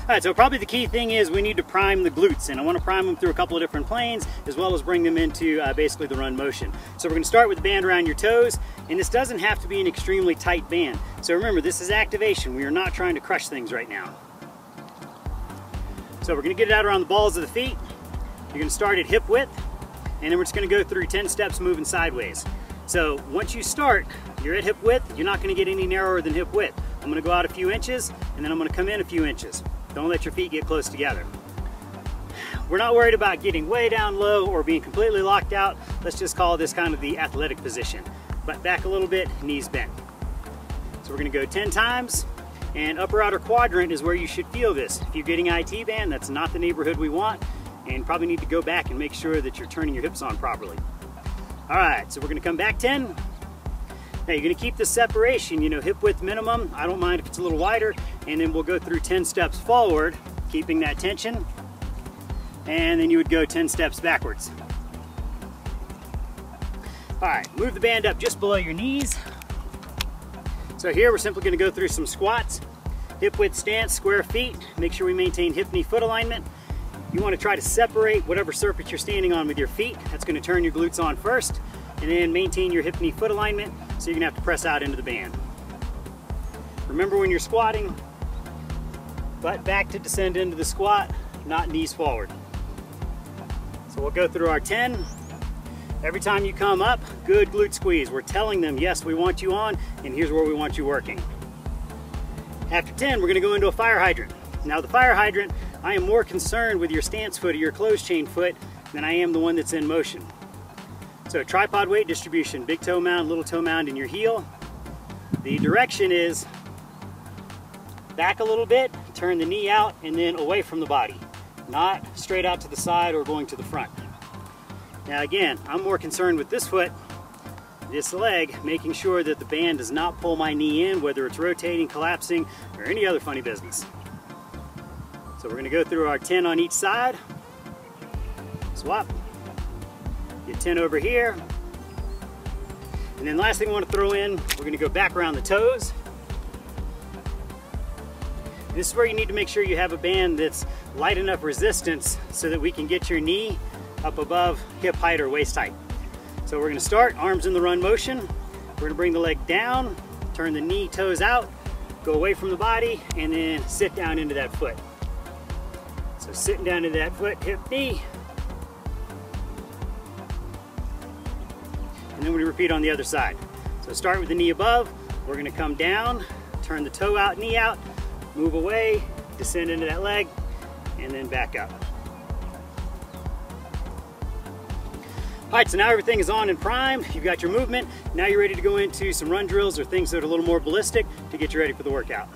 Alright, so probably the key thing is we need to prime the glutes, and I want to prime them through a couple of different planes as well as bring them into basically the run motion. So we're going to start with the band around your toes, and this doesn't have to be an extremely tight band. So remember, this is activation. We are not trying to crush things right now. So we're going to get it out around the balls of the feet. You're going to start at hip width, and then we're just going to go through 10 steps moving sideways. So once you start, you're at hip width, you're not going to get any narrower than hip width. I'm going to go out a few inches, and then I'm going to come in a few inches. Don't let your feet get close together. We're not worried about getting way down low or being completely locked out. Let's just call this kind of the athletic position. Butt back a little bit, knees bent. So we're going to go 10 times, and upper outer quadrant is where you should feel this. If you're getting IT band, that's not the neighborhood we want, and you probably need to go back and make sure that you're turning your hips on properly. All right, so we're going to come back 10. Now you're going to keep the separation, you know, hip width minimum. I don't mind if it's a little wider, and then we'll go through 10 steps forward, keeping that tension, and then you would go 10 steps backwards. All right, move the band up just below your knees. So here we're simply going to go through some squats, hip width stance, square feet. Make sure we maintain hip knee foot alignment. You want to try to separate whatever surface you're standing on with your feet. That's going to turn your glutes on first, and then maintain your hip knee foot alignment, so you're going to have to press out into the band. Remember, when you're squatting, butt back to descend into the squat, not knees forward. So we'll go through our 10. Every time you come up, good glute squeeze. We're telling them, yes, we want you on, and here's where we want you working. After 10, we're going to go into a fire hydrant. Now the fire hydrant, I am more concerned with your stance foot or your closed chain foot than I am the one that's in motion. So tripod weight distribution, big toe mound, little toe mound in your heel. The direction is back a little bit, turn the knee out, and then away from the body. Not straight out to the side or going to the front. Now again, I'm more concerned with this foot, this leg, making sure that the band does not pull my knee in, whether it's rotating, collapsing, or any other funny business. So we're going to go through our 10 on each side. Swap. Get 10 over here. And then last thing we want to throw in, we're going to go back around the toes. This is where you need to make sure you have a band that's light enough resistance so that we can get your knee up above hip height or waist height. So we're going to start, arms in the run motion. We're going to bring the leg down, turn the knee, toes out, go away from the body, and then sit down into that foot. So sitting down into that foot, hip, knee. And then we repeat on the other side. So start with the knee above, we're going to come down, turn the toe out, knee out, move away, descend into that leg, and then back up. All right, so now everything is on and primed. You've got your movement. Now you're ready to go into some run drills or things that are a little more ballistic to get you ready for the workout.